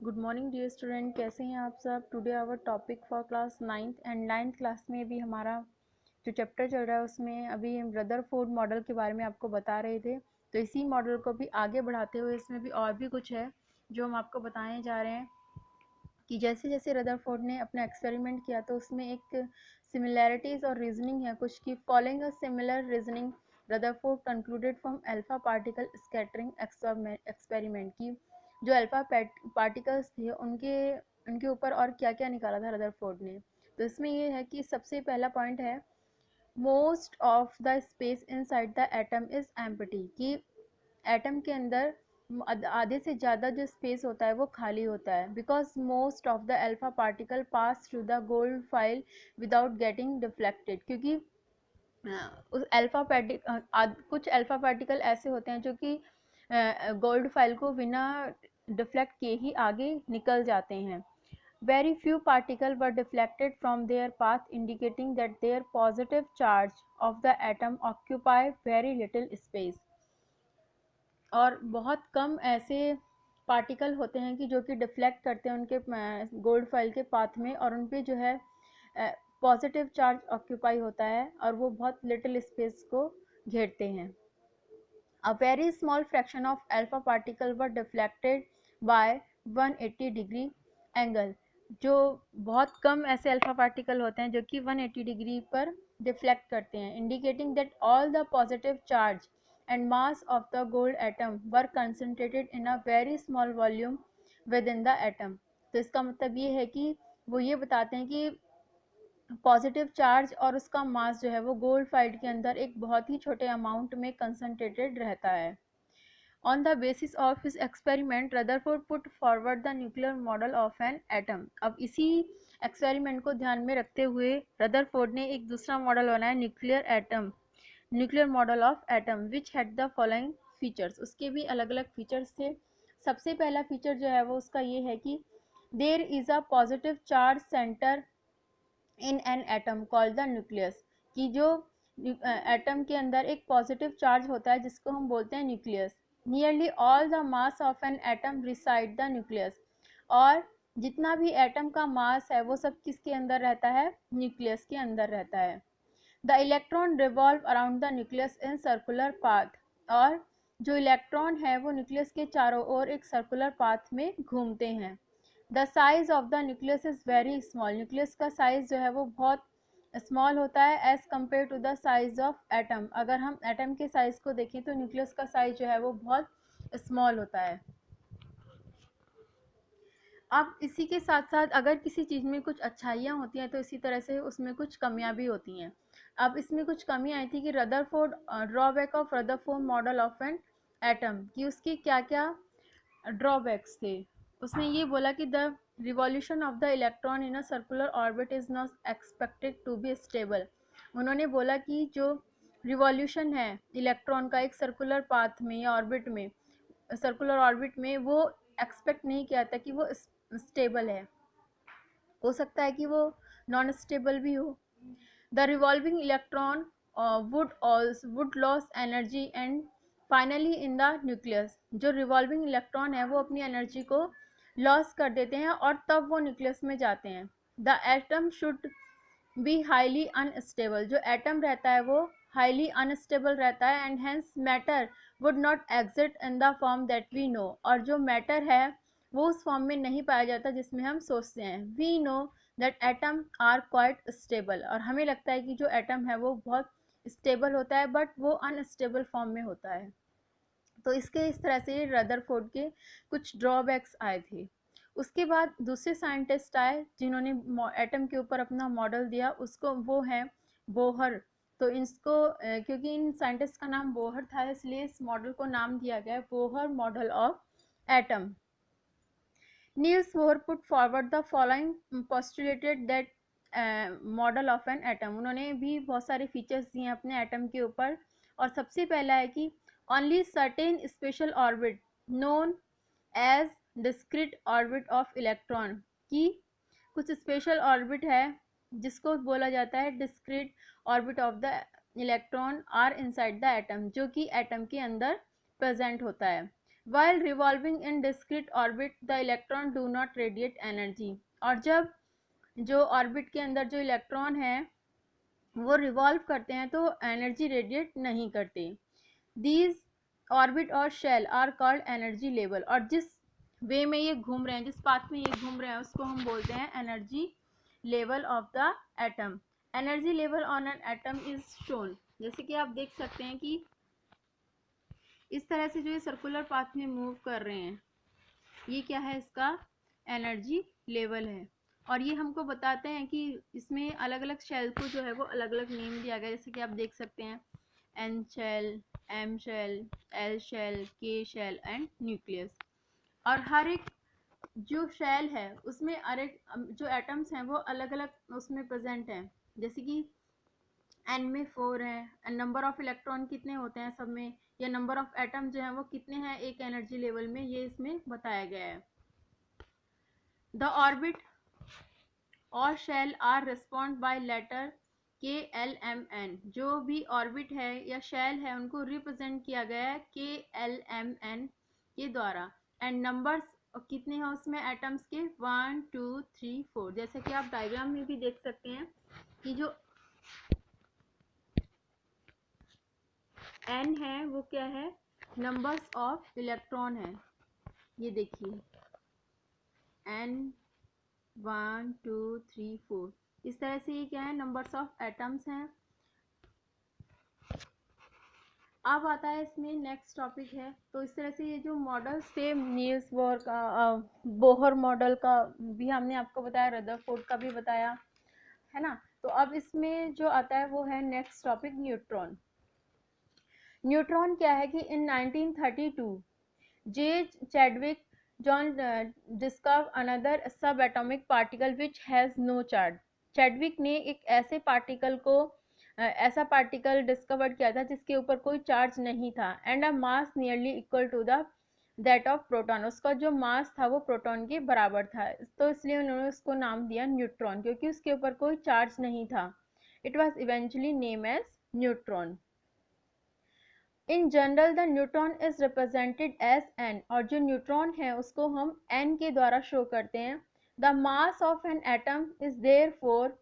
Good morning dear student, कैसे हैं आप सब। Today our topic for class 9th and 9th class में भी हमारा जो चैप्टर चल रहा है उसमें अभी हम रदरफोर्ड मॉडल के बारे में आपको बता रहे थे। तो इसी मॉडल को भी आगे बढ़ाते हुए इसमें भी और भी कुछ है जो हम आपको बताने जा रहे हैं कि जैसे जैसे रदरफोर्ड ने अपना एक्सपेरिमेंट किया तो उसमें एक सिमिलैरिटीज़ और रीजनिंग है कुछ की। Following a similar reasoning Rutherford concluded from alpha particle scattering experiment की जो अल्फा पार्टिकल्स थे उनके उनके ऊपर और क्या क्या निकाला था रदरफोर्ड ने। तो इसमें ये है कि सबसे पहला पॉइंट है most of the space inside the atom is empty, कि एटम के अंदर आधे से ज़्यादा जो स्पेस होता है वो खाली होता है। Because most of the alpha particle pass through the gold file without getting deflected, क्योंकि उस कुछ अल्फा पार्टिकल ऐसे होते हैं जो कि गोल्ड फाइल को बिना डिफ्लेक्ट किए ही आगे निकल जाते हैं। Very few particle were deflected from their path indicating that their positive charge of the atom occupy very little space. और बहुत कम ऐसे पार्टिकल होते हैं कि जो कि डिफ्लेक्ट करते हैं उनके गोल्ड फाइल के पाथ में, और उन पे जो है पॉजिटिव चार्ज ऑक्यूपाई होता है और वो बहुत लिटिल स्पेस को घेरते हैं। A very small fraction of alpha particle were deflected by 180 degree angle. जो बहुत कम ऐसे अल्फा पार्टिकल होते हैं जो कि 180 डिग्री पर डिफ्लेक्ट करते हैं, indicating that all the positive charge and mass of the gold atom were concentrated in a very small volume within the atom। तो इसका मतलब ये है कि वो ये बताते हैं कि पॉजिटिव चार्ज और उसका मास जो है वो गोल्ड फाइल के अंदर एक बहुत ही छोटे अमाउंट में कंसंट्रेटेड रहता है। On the basis of his experiment Rutherford put forward the nuclear model of an atom. अब इसी एक्सपेरिमेंट को ध्यान में रखते हुए रदरफोर्ड ने एक दूसरा मॉडल बनाया, nuclear model of atom which had the following features. उसके भी अलग अलग फीचर्स थे। सबसे पहला फीचर जो है वो उसका ये है कि there is a positive charge centre in an atom called the nucleus, कि जो एटम के अंदर एक पॉजिटिव चार्ज होता है जिसको हम बोलते हैं nucleus. Nearly all the mass of an atom reside the nucleus, और जितना भी एटम का मास है वो सब किसके अंदर रहता है, न्यूक्लियस के अंदर रहता है। The electron revolve around the nucleus in circular path, और जो इलेक्ट्रॉन है वो न्यूक्लियस के चारों ओर एक सर्कुलर पाथ में घूमते हैं। The size of the nucleus is very small, nucleus का साइज जो है वो बहुत स्मॉल होता है as compare to the size of atom. अगर हम एटम के साइज को देखें तो न्यूक्लियस का साइज जो है वो बहुत स्मॉल होता है। अब इसी के साथ साथ अगर किसी चीज़ में कुछ अच्छाइयाँ होती हैं तो इसी तरह से उसमें कुछ कमियाँ भी होती हैं। अब इसमें कुछ कमी आई थी कि Rutherford drawback of Rutherford model of an atom, कि उसकी क्या क्या ड्रॉबैक्स थे। उसने ये बोला कि the revolution of the electron in a circular orbit is not expected to be stable. उन्होंने बोला कि जो रिवॉल्यूशन है इलेक्ट्रॉन का एक सर्कुलर पाथ में या ऑर्बिट में, सर्कुलर ऑर्बिट में, वो एक्सपेक्ट नहीं किया था कि वो स्टेबल है। हो सकता है कि वो नॉन स्टेबल भी हो। The revolving electron would loss energy and finally in the nucleus, जो रिवॉल्विंग इलेक्ट्रॉन है वो अपनी एनर्जी को लॉस कर देते हैं और तब वो न्यूक्लियस में जाते हैं। The atom should be highly unstable, जो एटम रहता है वो हाईली अनस्टेबल रहता है and hence matter would not exist in the form that we know, और जो मैटर है वो उस फॉर्म में नहीं पाया जाता जिसमें हम सोचते हैं। We know that atom are quite stable, और हमें लगता है कि जो एटम है वो बहुत स्टेबल होता है बट वो अनस्टेबल फॉर्म में होता है। तो इसके इस तरह से रदरफोर्ड के कुछ ड्रॉबैक्स आए थे। उसके बाद दूसरे साइंटिस्ट आए जिन्होंने एटम के ऊपर अपना मॉडल दिया, उसको वो है बोहर। तो इसको क्योंकि इन साइंटिस्ट का नाम बोहर था इसलिए इस मॉडल को नाम दिया गया है Bohr model of atom. Niels Bohr put forward the following postulated that model of an atom. उन्होंने भी बहुत सारे फीचर्स दिए हैं अपने एटम के ऊपर, और सबसे पहला है कि only certain special orbit known as discrete orbit of electron, की कुछ स्पेशल ऑर्बिट है जिसको बोला जाता है discrete orbit of the electron are inside the atom, जो कि एटम के अंदर प्रेजेंट होता है। while revolving in discrete orbit the electron do not radiate energy। और जब जो ऑर्बिट के अंदर जो इलेक्ट्रॉन है वो रिवॉल्व करते हैं तो एनर्जी रेडिएट नहीं करते। दीज ऑर्बिट और shell are called energy level. और जिस वे में ये घूम रहे हैं, जिस पाथ में ये घूम रहे हैं, उसको हम बोलते हैं energy level of the atom. Energy level on an atom is shown. जैसे कि आप देख सकते हैं कि इस तरह से जो ये सर्कुलर पाथ में मूव कर रहे हैं, ये क्या है, इसका एनर्जी लेवल है। और ये हमको बताते हैं कि इसमें अलग अलग शेल को जो है वो अलग अलग नेम दिया गया। जैसे कि आप देख सकते हैं N shell, M shell, L shell, K shell and nucleus. और हर एक जो शेल है उसमें हर एक जो एटम्स हैं वो अलग अलग उसमें प्रेजेंट हैं। जैसे कि एन में 4 है, एंड नंबर ऑफ इलेक्ट्रॉन कितने होते हैं सब में, या नंबर ऑफ एटम जो है वो कितने हैं एक एनर्जी लेवल में, ये इसमें बताया गया है। द ऑर्बिट और shell are respond by letter K L M N. जो भी ऑर्बिट है या शेल है उनको रिप्रेजेंट किया गया है के एल एम एन के द्वारा। एंड नंबर्स कितने हैं उसमें एटम्स के, 1 2 3 4। जैसे कि आप डायग्राम में भी देख सकते हैं कि जो एन है वो क्या है, नंबर्स ऑफ इलेक्ट्रॉन है। ये देखिए एन 1 2 3 4, इस तरह से ये क्या है, नंबर्स ऑफ एटम्स हैं। अब आता है इसमें नेक्स्ट टॉपिक है। तो इस तरह से ये जो मॉडल्स थे नील्स बोर का, बोहर मॉडल का भी हमने आपको बताया, रदरफोर्ड का भी बताया है ना। तो अब इसमें जो आता है वो है नेक्स्ट टॉपिक न्यूट्रॉन। न्यूट्रॉन क्या है कि in 1932 J Chadwick John discover another sub atomic particle which has no charge. Chadwick ने एक ऐसे पार्टिकल को ऐसा पार्टिकल डिस्कवर किया था जिसके ऊपर कोई चार्ज नहीं था, and a mass nearly equal to the that of proton. उसका जो मास था वो प्रोटॉन के बराबर था, तो इसलिए उन्होंने उसको नाम दिया न्यूट्रॉन, क्योंकि उसके ऊपर कोई चार्ज नहीं था। It was eventually name as neutron. In general the neutron is represented as n. और जो न्यूट्रॉन है उसको हम एन के द्वारा शो करते हैं। The mass of an atom is therefore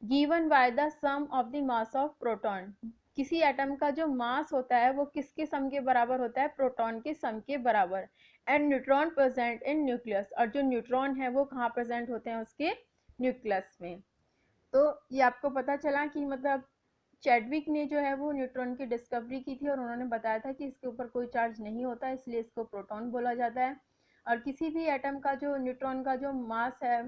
given by the sum of the mass of proton. किसी एटम का जो मास होता है वो किसके सम के बराबर होता है, प्रोटॉन के सम के बराबर। And neutron present in nucleus. और जो न्यूट्रॉन है वो कहाँ प्रेजेंट होते हैं, उसके न्यूक्लियस में। तो ये आपको पता चला कि मतलब चैडविक ने जो है वो न्यूट्रॉन की डिस्कवरी की थी और उन्होंने बताया था कि इसके ऊपर कोई चार्ज नहीं होता, इसलिए इसको प्रोटॉन बोला जाता है। और किसी भी एटम का जो न्यूट्रॉन का जो मास है,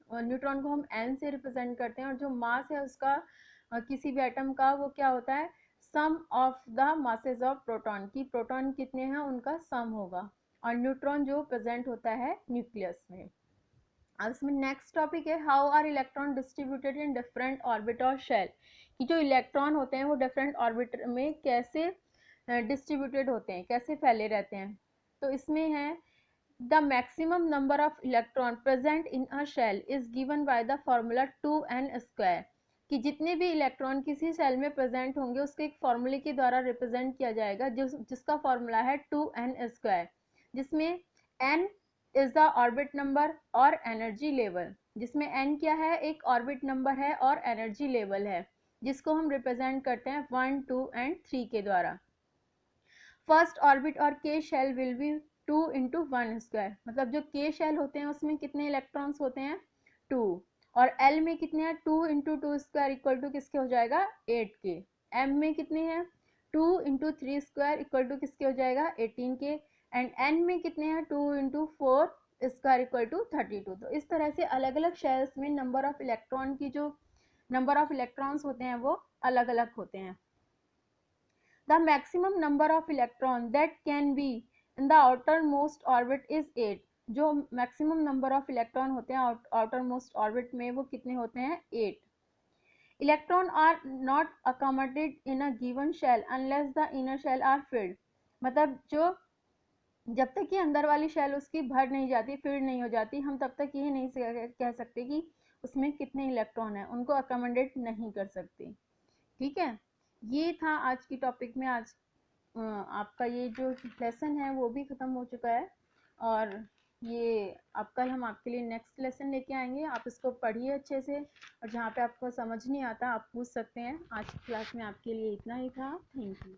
न्यूट्रॉन को हम एन से रिप्रेजेंट करते हैं, और जो मास है उसका किसी भी एटम का वो क्या होता है, sum of the masses of proton, की प्रोटॉन कितने हैं उनका सम होगा। और न्यूट्रॉन जो प्रेजेंट होता है न्यूक्लियस में। अब इसमें नेक्स्ट टॉपिक है how are electron distributed in different orbit और शेल। कि जो इलेक्ट्रॉन होते हैं वो डिफरेंट ऑर्बिट में कैसे डिस्ट्रीब्यूटेड होते हैं, कैसे फैले रहते हैं। तो इसमें है the maximum number of electron present in a shell is given by the formula 2n²। कि जितने भी इलेक्ट्रॉन किसी सेल में प्रेजेंट होंगे उसके एक फॉर्मूले के द्वारा रिप्रेजेंट किया जाएगा, जिसका फॉर्मूला है 2n², जिसमें n is the orbit number और एनर्जी लेवल। जिसमें n क्या है, एक ऑर्बिट नंबर है और एनर्जी लेवल है, जिसको हम रिप्रेजेंट करते हैं 1 2 एंड 3 के द्वारा। फर्स्ट ऑर्बिट और के शेल विल बी 2 इंटू 1²। मतलब जो के शेल होते हैं उसमें कितने इलेक्ट्रॉन्स होते हैं, 2। और एल में कितने हैं, 2 इंटू 2² इक्वल टू किसके हो जाएगा, 8 के। एम में कितने हैं, 2 इंटू 3² इक्वल टू किसके हो जाएगा, 18 के। एंड एन में कितने हैं, 2 इंटू 4² इक्वल टू 32। तो इस तरह से अलग अलग शेल्स में नंबर ऑफ इलेक्ट्रॉन की जो नंबर ऑफ इलेक्ट्रॉन्स होते हैं वो अलग अलग होते हैं। The maximum number of electron that can be in the outermost orbit is 8। जो मैक्सिमम नंबर ऑफ इलेक्ट्रॉन होते हैं आउटरमोस्ट ऑर्बिट में वो कितने होते हैं, 8। Electron are not accommodated in a given shell unless the inner shell are filled. मतलब जो जब तक कि अंदर वाली शेल उसकी भर नहीं जाती, फिल्ड नहीं हो जाती, हम तब तक ये नहीं कह सकते कि उसमें कितने इलेक्ट्रॉन हैं, उनको अकोमोडेट नहीं कर सकते। ठीक है, ये था आज की टॉपिक में। आज आपका ये जो लेसन है वो भी ख़त्म हो चुका है। और ये अब कल हम आपके लिए नेक्स्ट लेसन लेके आएंगे। आप इसको पढ़िए अच्छे से, और जहाँ पे आपको समझ नहीं आता आप पूछ सकते हैं। आज की क्लास में आपके लिए इतना ही था। Thank you.